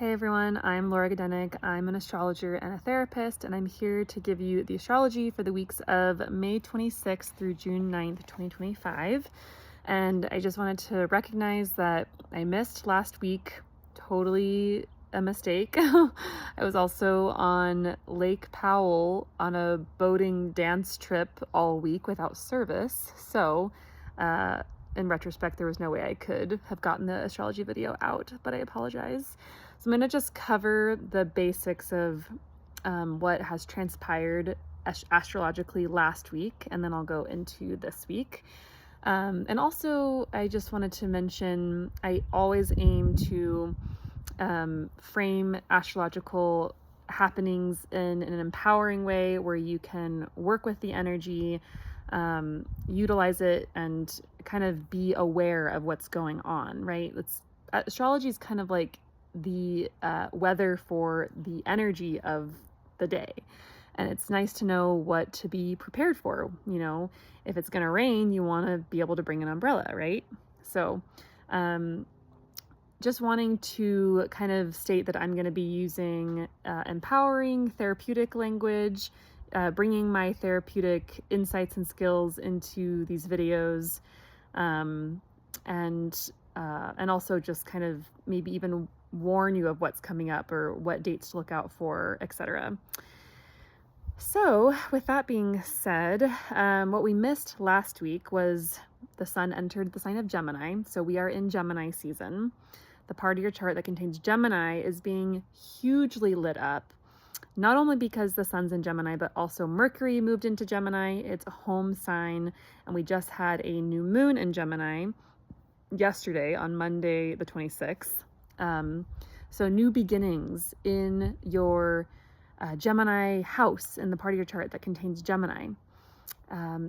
Hey everyone, I'm Laura Gadenik. I'm an astrologer and a therapist, and I'm here to give you the astrology for the weeks of May 26th through June 9th, 2025. And I just wanted to recognize that I missed last week. Totally a mistake. I was also on Lake Powell on a boating dance trip all week without service. So, in retrospect, there was no way I could have gotten the astrology video out, but I apologize. So I'm going to just cover the basics of what has transpired astrologically last week, and then I'll go into this week. And also, I just wanted to mention, I always aim to frame astrological happenings in an empowering way where you can work with the energy, utilize it, and kind of be aware of what's going on, right? Astrology is kind of like the weather for the energy of the day. And it's nice to know what to be prepared for. You know, if it's going to rain, you want to be able to bring an umbrella, right? So, just wanting to kind of state that I'm going to be using empowering therapeutic language, bringing my therapeutic insights and skills into these videos, and also just kind of maybe even warn you of what's coming up or what dates to look out for, etc. So with that being said, what we missed last week was the sun entered the sign of Gemini. So we are in Gemini season. The part of your chart that contains Gemini is being hugely lit up, not only because the sun's in Gemini, but also Mercury moved into Gemini. It's a home sign, and we just had a new moon in Gemini yesterday on Monday the 26th. So new beginnings in your Gemini house in the part of your chart that contains Gemini.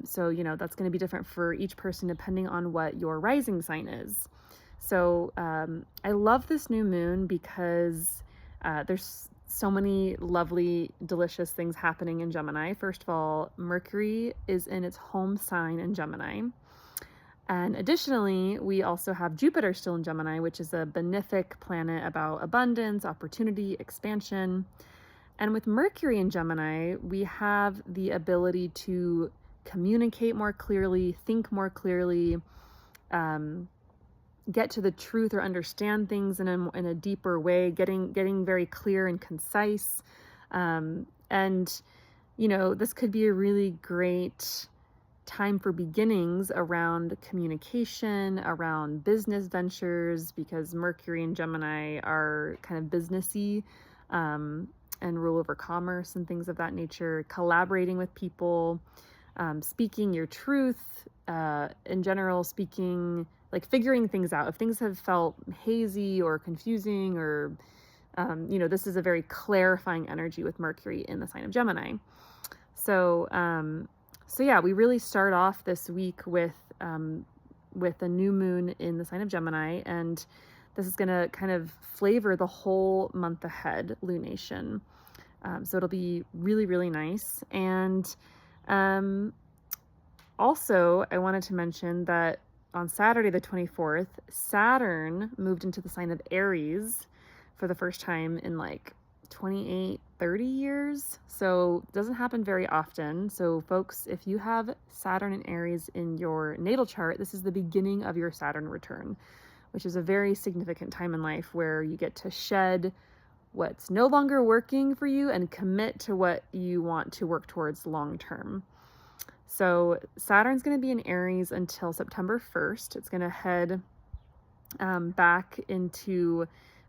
So, you know, that's going to be different for each person depending on what your rising sign is. So I love this new moon because there's so many lovely, delicious things happening in Gemini. First of all, Mercury is in its home sign in Gemini. And additionally, we also have Jupiter still in Gemini, which is a benefic planet about abundance, opportunity, expansion. And with Mercury in Gemini, we have the ability to communicate more clearly, think more clearly, get to the truth or understand things in a deeper way, getting very clear and concise. And, you know, this could be a really great time for beginnings around communication, around business ventures, because Mercury and Gemini are kind of businessy, and rule over commerce and things of that nature, collaborating with people, speaking your truth, in general, speaking, like figuring things out. If things have felt hazy or confusing or, you know, this is a very clarifying energy with Mercury in the sign of Gemini. So, so yeah, we really start off this week with a new moon in the sign of Gemini, and this is going to kind of flavor the whole month ahead, lunation. So it'll be really, really nice. And also, I wanted to mention that on Saturday, the 24th, Saturn moved into the sign of Aries for the first time in like 28, 30 years. So it doesn't happen very often. So folks, if you have Saturn and Aries in your natal chart, this is the beginning of your Saturn return, which is a very significant time in life where you get to shed what's no longer working for you and commit to what you want to work towards long term. So Saturn's going to be in Aries until September 1st. It's going to head back into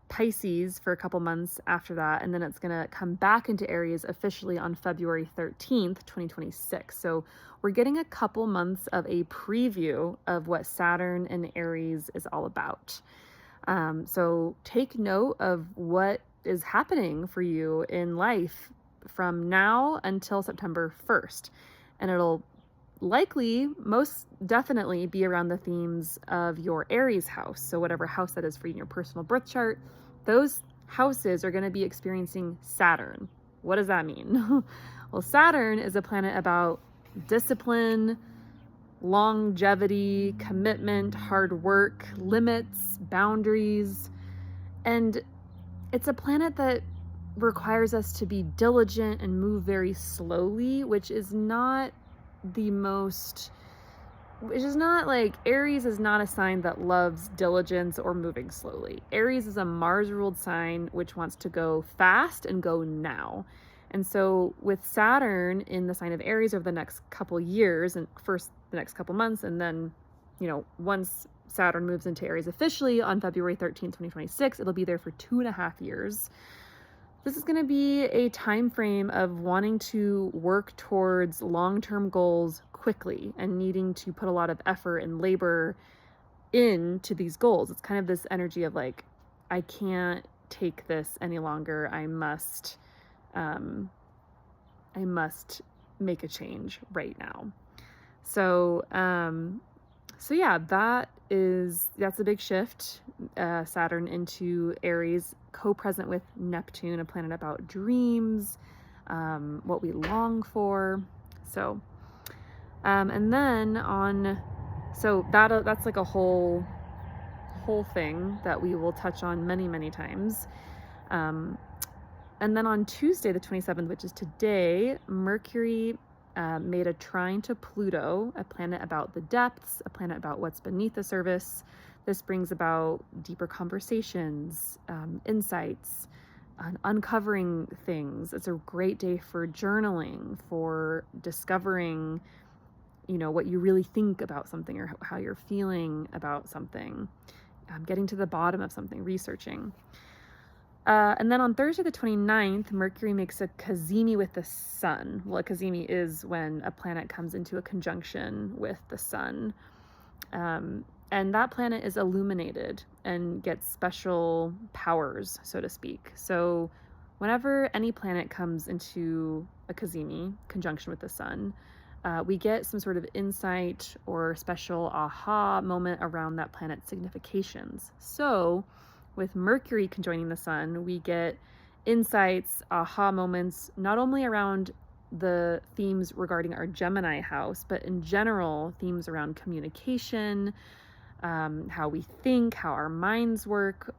Pisces for a couple months after that, and then it's going to come back into Aries officially on February 13th, 2026. So we're getting a couple months of a preview of what Saturn and Aries is all about. So take note of what is happening for you in life from now until September 1st. And it'll likely, most definitely, be around the themes of your Aries house. So whatever house that is for you in your personal birth chart, those houses are going to be experiencing Saturn. What does that mean? Well, Saturn is a planet about discipline, longevity, commitment, hard work, limits, boundaries. And it's a planet that requires us to be diligent and move very slowly, which is not like, Aries is not a sign that loves diligence or moving slowly. Aries is a Mars ruled sign which wants to go fast and go now. And so with Saturn in the sign of Aries over the next couple years, and first the next couple months, and then, once Saturn moves into Aries officially on February 13th, 2026, it'll be there for 2.5 years. This is going to be a time frame of wanting to work towards long-term goals quickly and needing to put a lot of effort and labor into these goals. It's kind of this energy of like, I can't take this any longer. I must make a change right now. So yeah, that's a big shift. Saturn into Aries, co-present with Neptune, a planet about dreams, what we long for. So, and then that's like a whole thing that we will touch on many, many times. And then on Tuesday, the 27th, which is today, Mercury made a trine to Pluto, a planet about the depths, a planet about what's beneath the surface. This brings about deeper conversations, insights, uncovering things. It's a great day for journaling, for discovering, what you really think about something or how you're feeling about something, getting to the bottom of something, researching. And then on Thursday the 29th, Mercury makes a cazimi with the sun. Well, a cazimi is when a planet comes into a conjunction with the sun. And that planet is illuminated and gets special powers, so to speak. So whenever any planet comes into a cazimi, conjunction with the sun, we get some sort of insight or special aha moment around that planet's significations. So with Mercury conjoining the sun, we get insights, aha moments, not only around the themes regarding our Gemini house, but in general, themes around communication, how we think, how our minds work.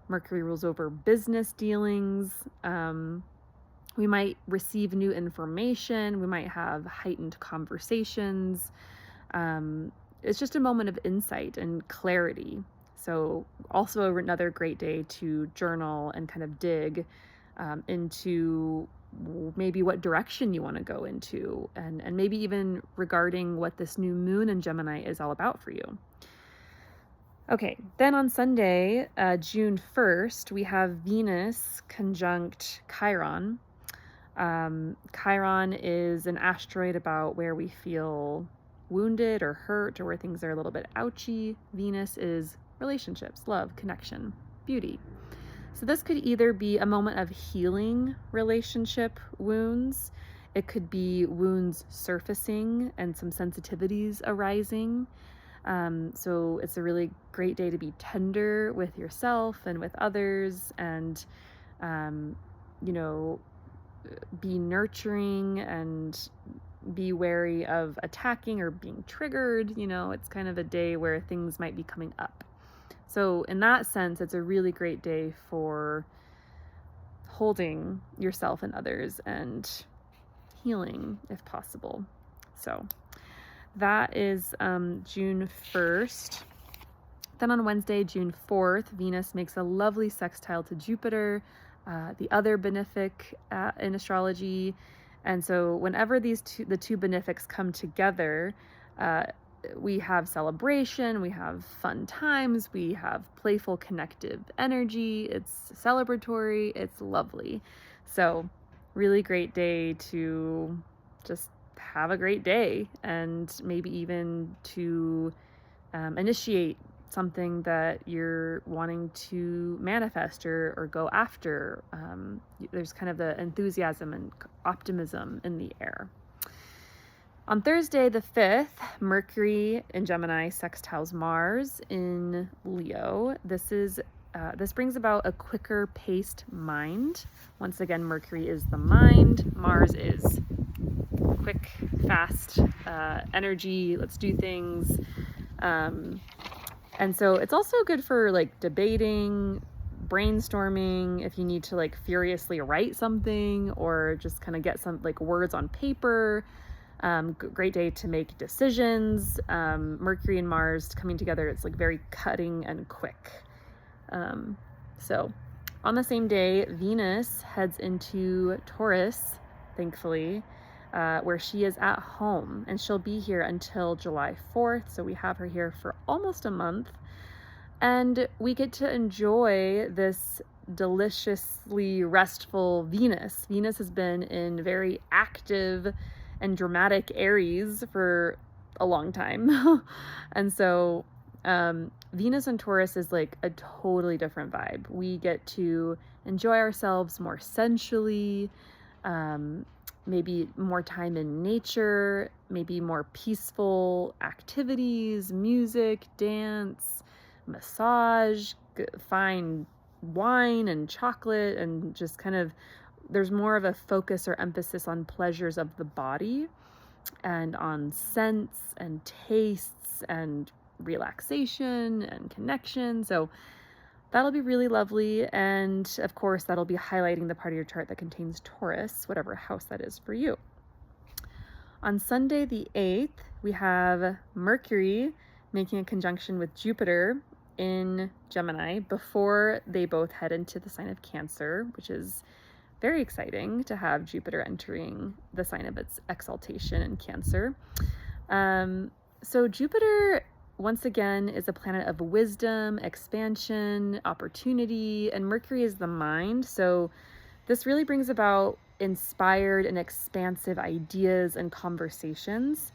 Mercury rules over business dealings. We might receive new information. We might have heightened conversations. It's just a moment of insight and clarity. So also another great day to journal and kind of dig into maybe what direction you want to go into, and maybe even regarding what this new moon in Gemini is all about for you. Okay, then on Sunday, June 1st, we have Venus conjunct Chiron. Chiron is an asteroid about where we feel wounded or hurt or where things are a little bit ouchy. Venus is relationships, love, connection, beauty. So this could either be a moment of healing relationship wounds. It could be wounds surfacing and some sensitivities arising. So it's a really great day to be tender with yourself and with others, and, be nurturing and be wary of attacking or being triggered. It's kind of a day where things might be coming up. So in that sense, it's a really great day for holding yourself and others and healing if possible. So that is June 1st. Then on Wednesday, June 4th, Venus makes a lovely sextile to Jupiter, the other benefic in astrology. And so whenever the two benefics come together, we have celebration, we have fun times, we have playful connective energy. It's celebratory, it's lovely. So really great day to just have a great day, and maybe even to initiate something that you're wanting to manifest or go after. There's kind of the enthusiasm and optimism in the air. On Thursday, the 5th, Mercury in Gemini sextiles Mars in Leo. This brings about a quicker paced mind. Once again, Mercury is the mind. Mars is quick, fast energy. Let's do things. And so it's also good for like debating, brainstorming, if you need to like furiously write something or just kind of get some like words on paper. Great day to make decisions. Mercury and Mars coming together, it's like very cutting and quick. So on the same day, Venus heads into Taurus, thankfully, where she is at home, and she'll be here until July 4th. So we have her here for almost a month, and we get to enjoy this deliciously restful Venus. Venus has been in very active and dramatic Aries for a long time. And so Venus and Taurus is like a totally different vibe. We get to enjoy ourselves more sensually, maybe more time in nature, maybe more peaceful activities, music, dance, massage, fine wine and chocolate, and just kind of there's more of a focus or emphasis on pleasures of the body and on scents and tastes and relaxation and connection. So that'll be really lovely. And of course, that'll be highlighting the part of your chart that contains Taurus, whatever house that is for you. On Sunday, the 8th, we have Mercury making a conjunction with Jupiter in Gemini before they both head into the sign of Cancer, which is very exciting to have Jupiter entering the sign of its exaltation in Cancer. So Jupiter, once again, is a planet of wisdom, expansion, opportunity, and Mercury is the mind. So this really brings about inspired and expansive ideas and conversations,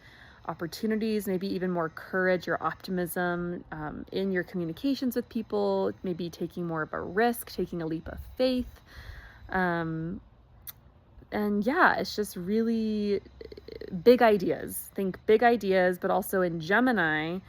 opportunities, maybe even more courage or optimism in your communications with people, maybe taking more of a risk, taking a leap of faith. And yeah, it's just really big ideas. Think big ideas, but also in Gemini,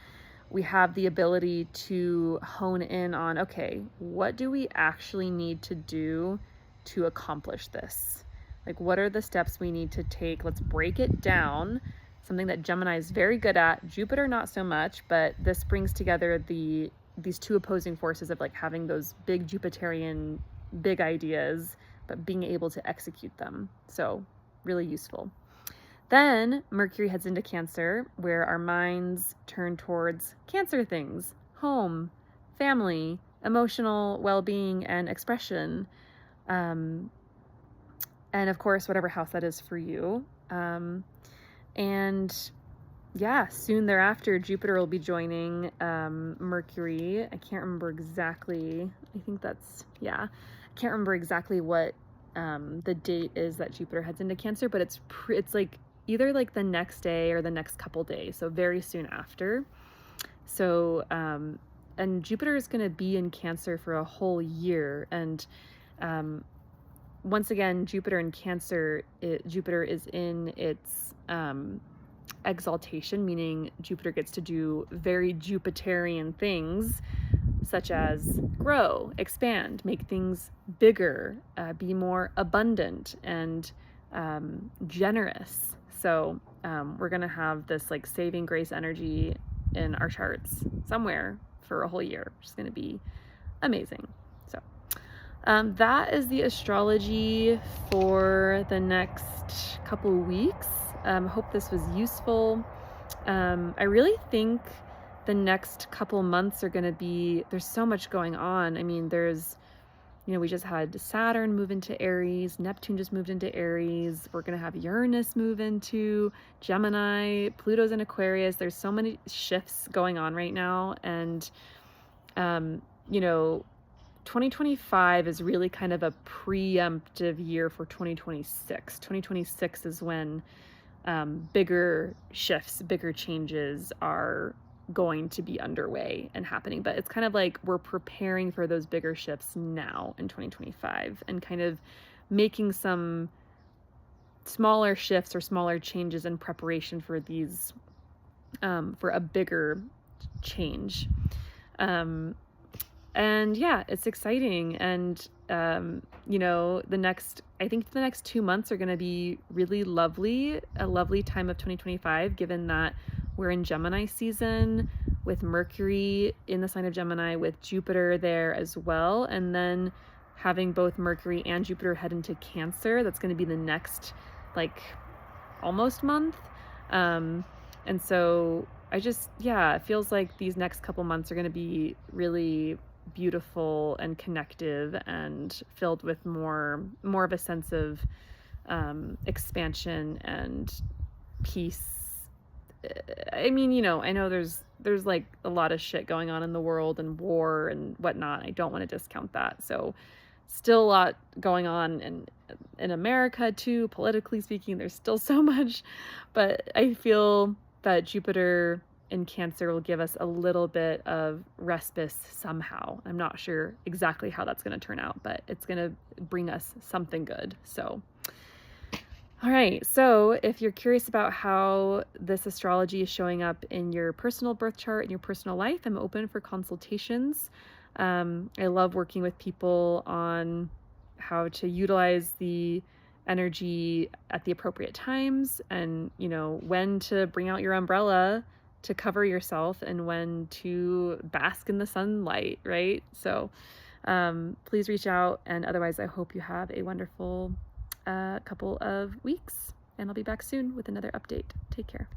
we have the ability to hone in on, okay, what do we actually need to do to accomplish this? Like, what are the steps we need to take? Let's break it down. Something that Gemini is very good at. Jupiter, not so much, but this brings together these two opposing forces of like having those big Jupiterian big ideas, but being able to execute them. So really useful. Then Mercury heads into Cancer, where our minds turn towards Cancer things: home, family, emotional well-being and expression. And of course, whatever house that is for you. And yeah, soon thereafter, Jupiter will be joining Mercury. I can't remember exactly. I think that's, yeah. I can't remember exactly what the date is that Jupiter heads into Cancer, but it's like either like the next day or the next couple days, so very soon after. So, and Jupiter is going to be in Cancer for a whole year. And once again, Jupiter in Cancer, Jupiter is in its exaltation, meaning Jupiter gets to do very Jupiterian things, such as grow, expand, make things bigger, be more abundant and generous. So we're going to have this like saving grace energy in our charts somewhere for a whole year, which is going to be amazing. So that is the astrology for the next couple weeks. Hope this was useful. I really think the next couple months are going to be, there's so much going on. I mean, there's, we just had Saturn move into Aries, Neptune just moved into Aries. We're going to have Uranus move into Gemini, Pluto's in Aquarius. There's so many shifts going on right now. And, 2025 is really kind of a preemptive year for 2026. 2026 is when bigger shifts, bigger changes are going to be underway and happening. But it's kind of like we're preparing for those bigger shifts now in 2025 and kind of making some smaller shifts or smaller changes in preparation for these, for a bigger change. And yeah, it's exciting. And, I think the next 2 months are going to be really lovely, a lovely time of 2025, given that we're in Gemini season. with Mercury in the sign of Gemini, with Jupiter there as well. And then having both Mercury and Jupiter head into Cancer, that's going to be the next, like, almost month. And so it feels like these next couple months are going to be really beautiful and connective and filled with more of a sense of expansion and peace. I mean, I know there's like a lot of shit going on in the world and war and whatnot. I don't want to discount that. So still a lot going on in America too, politically speaking. There's still so much, but I feel that Jupiter in Cancer will give us a little bit of respite somehow. I'm not sure exactly how that's going to turn out, but it's going to bring us something good. So all right, so if you're curious about how this astrology is showing up in your personal birth chart, in your personal life, I'm open for consultations. I love working with people on how to utilize the energy at the appropriate times, and when to bring out your umbrella to cover yourself and when to bask in the sunlight, right? So please reach out, and otherwise I hope you have a wonderful couple of weeks, and I'll be back soon with another update. Take care.